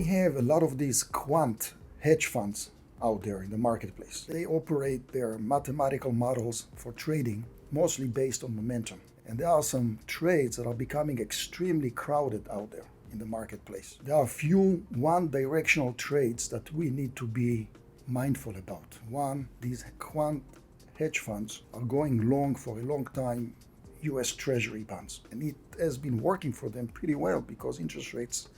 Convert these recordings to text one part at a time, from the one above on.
have a lot of these quant hedge funds out there in the marketplace. They operate their mathematical models for trading mostly based on momentum. And there are some trades that are becoming extremely crowded out there in the marketplace. There are a few one-directional trades that we need to be mindful about. One, these quant hedge funds are going long for a long time US Treasury bonds. And it has been working for them pretty well because interest rates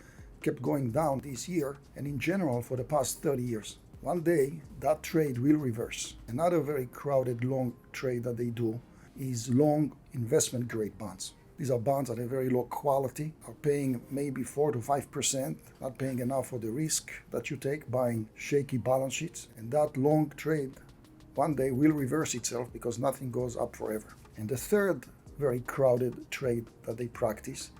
kept going down this year and in general for the past 30 years. One day that trade will reverse. Another very crowded long trade that they do is long investment grade bonds. These are bonds that are very low quality, are paying maybe 4 to 5%, not paying enough for the risk that you take buying shaky balance sheets. And that long trade one day will reverse itself because nothing goes up forever. And the third very crowded trade that they practice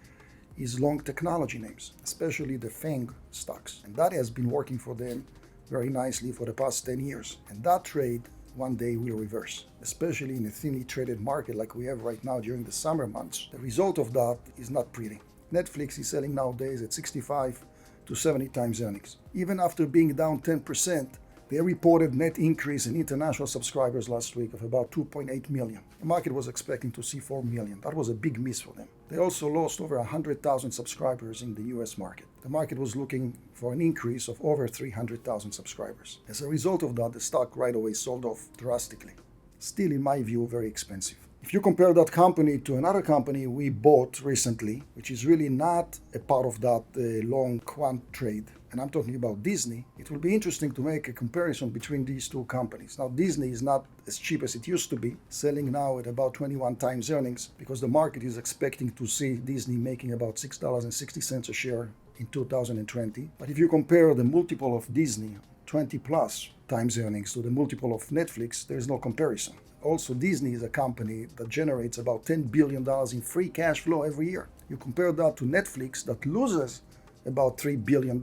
is long technology names, especially the FANG stocks. And that has been working for them very nicely for the past 10 years. And that trade one day will reverse, especially in a thinly traded market like we have right now during the summer months. The result of that is not pretty. Netflix is selling nowadays at 65 to 70 times earnings. Even after being down 10%, they reported net increase in international subscribers last week of about 2.8 million. The market was expecting to see 4 million. That was a big miss for them. They also lost over 100,000 subscribers in the US market. The market was looking for an increase of over 300,000 subscribers. As a result of that, the stock right away sold off drastically. Still, in my view, very expensive. If you compare that company to another company we bought recently, which is really not a part of that long quant trade, and I'm talking about Disney, it will be interesting to make a comparison between these two companies. Now, Disney is not as cheap as it used to be, selling now at about 21 times earnings because the market is expecting to see Disney making about $6.60 a share in 2020. But if you compare the multiple of Disney, 20 plus times earnings, to the multiple of Netflix, there is no comparison. Also, Disney is a company that generates about $10 billion in free cash flow every year. You compare that to Netflix that loses about $3 billion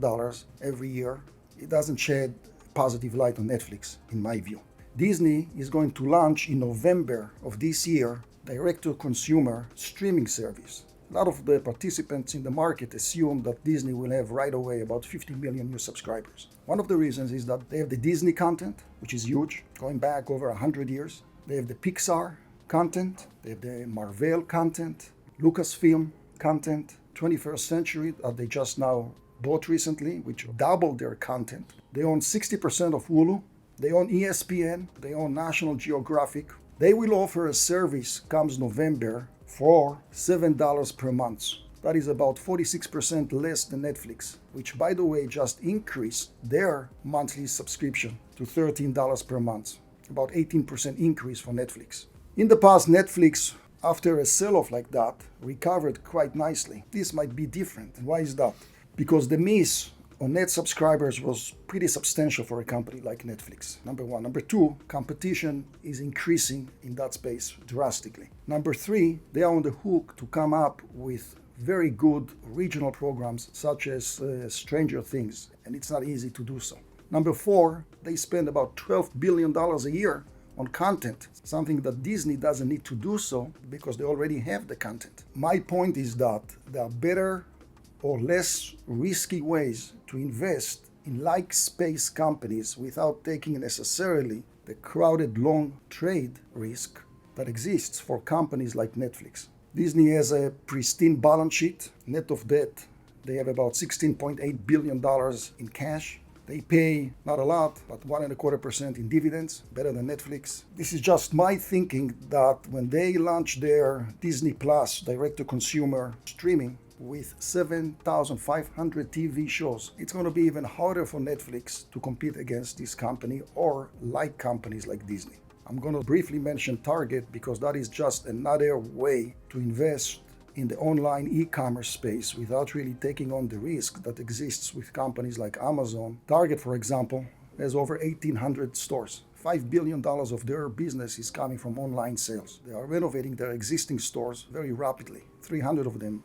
every year. It doesn't shed positive light on Netflix, in my view. Disney is going to launch in November of this year direct-to-consumer streaming service. A lot of the participants in the market assume that Disney will have right away about 50 million new subscribers. One of the reasons is that they have the Disney content, which is huge, going back over 100 years. They have the Pixar content, they have the Marvel content, Lucasfilm content, 21st Century that they just now bought recently, which doubled their content. They own 60% of Hulu, they own ESPN, they own National Geographic. They will offer a service comes November for $7 per month. That is about 46% less than Netflix, which by the way just increased their monthly subscription to $13 per month. About 18% increase for Netflix. In the past, Netflix, after a sell-off like that, recovered quite nicely. This might be different. Why is that? Because the miss on net subscribers was pretty substantial for a company like Netflix. Number one. Number two, competition is increasing in that space drastically. Number three, they are on the hook to come up with very good regional programs such as Stranger Things, and it's not easy to do so. Number four, they spend about $12 billion a year on content, something that Disney doesn't need to do so because they already have the content. My point is that there are better or less risky ways to invest in like space companies without taking necessarily the crowded long trade risk that exists for companies like Netflix. Disney has a pristine balance sheet, net of debt. They have about $16.8 billion in cash. They pay not a lot, but 1.25% in dividends, better than Netflix. This is just my thinking that when they launch their Disney Plus direct-to-consumer streaming with 7,500 TV shows, it's going to be even harder for Netflix to compete against this company or like companies like Disney. I'm going to briefly mention Target because that is just another way to invest in the online e-commerce space without really taking on the risk that exists with companies like Amazon. Target, for example, has over 1,800 stores. $5 billion of their business is coming from online sales. They are renovating their existing stores very rapidly, 300 of them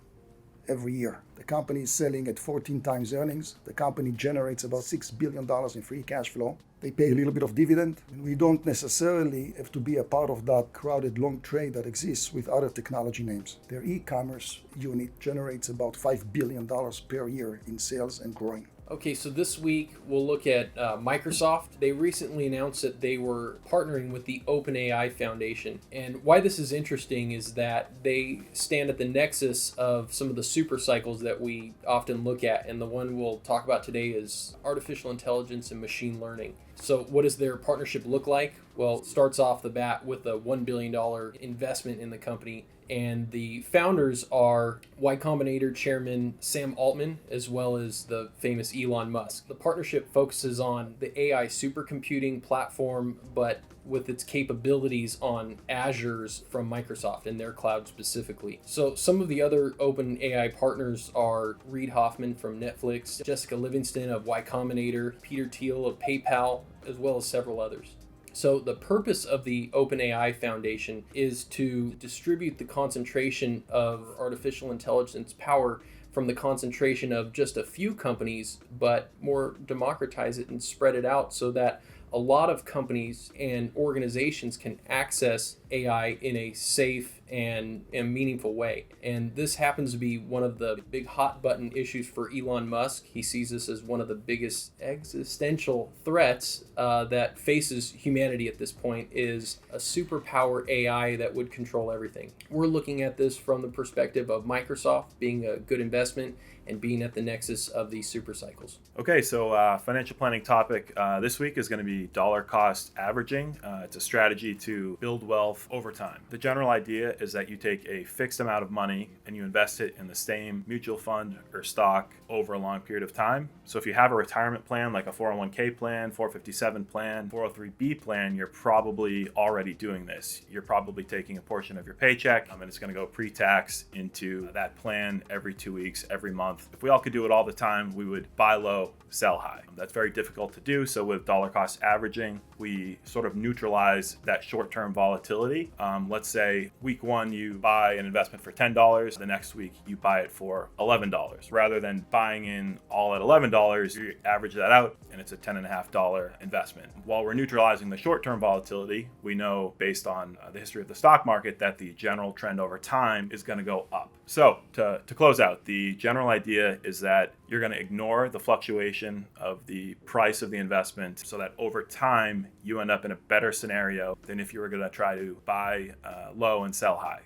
every year. The company is selling at 14 times earnings. The company generates about $6 billion in free cash flow. They pay a little bit of dividend. And we don't necessarily have to be a part of that crowded long trade that exists with other technology names. Their e-commerce unit generates about $5 billion per year in sales and growing. Okay, so this week we'll look at Microsoft. They recently announced that they were partnering with the OpenAI Foundation. And why this is interesting is that they stand at the nexus of some of the super cycles that we often look at. And the one we'll talk about today is artificial intelligence and machine learning. So, what does their partnership look like? Well, it starts off the bat with a $1 billion investment in the company. And the founders are Y Combinator chairman Sam Altman, as well as the famous Elon Musk. The partnership focuses on the AI supercomputing platform, but with its capabilities on Azure's from Microsoft and their cloud specifically. So some of the other open AI partners are Reid Hoffman from Netflix, Jessica Livingston of Y Combinator, Peter Thiel of PayPal, as well as several others. So the purpose of the OpenAI Foundation is to distribute the concentration of artificial intelligence power from the concentration of just a few companies, but more democratize it and spread it out so that a lot of companies and organizations can access AI in a safe and meaningful way. And this happens to be one of the big hot button issues for Elon Musk. He sees this as one of the biggest existential threats that faces humanity at this point is a superpower AI that would control everything. We're looking at this from the perspective of Microsoft being a good investment and being at the nexus of these super cycles. Okay, so financial planning topic this week is going to be dollar cost averaging. It's a strategy to build wealth over time. The general idea is that you take a fixed amount of money and you invest it in the same mutual fund or stock over a long period of time. So if you have a retirement plan like a 401k plan, 457 plan, 403b plan, you're probably already doing this. You're probably taking a portion of your paycheck and it's going to go pre-tax into that plan every 2 weeks, every month. If we all could do it all the time, we would buy low, sell high. That's very difficult to do. So with dollar cost averaging, we sort of neutralize that short-term volatility. Let's say week one, you buy an investment for $10. The next week, you buy it for $11. Rather than buying in all at $11, you average that out and it's a $10.50 investment. While we're neutralizing the short-term volatility, we know based on the history of the stock market that the general trend over time is going to go up. So to close out, the general idea is that you're going to ignore the fluctuation of the price of the investment so that over time you end up in a better scenario than if you were going to try to buy low and sell high.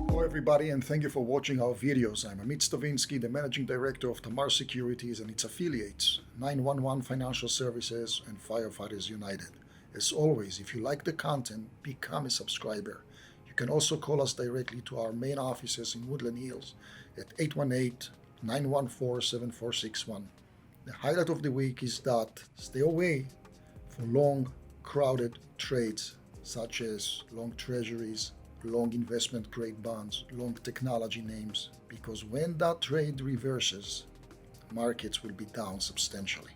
Hello everybody, and thank you for watching our videos. I'm Amit Stavinsky, the Managing Director of Tamar Securities and its affiliates, 911 Financial Services and Firefighters United. As always, if you like the content, become a subscriber. You can also call us directly to our main offices in Woodland Hills at 818-914-7461. The highlight of the week is that stay away from long, crowded trades such as long treasuries, long investment grade bonds, long technology names, because when that trade reverses, markets will be down substantially.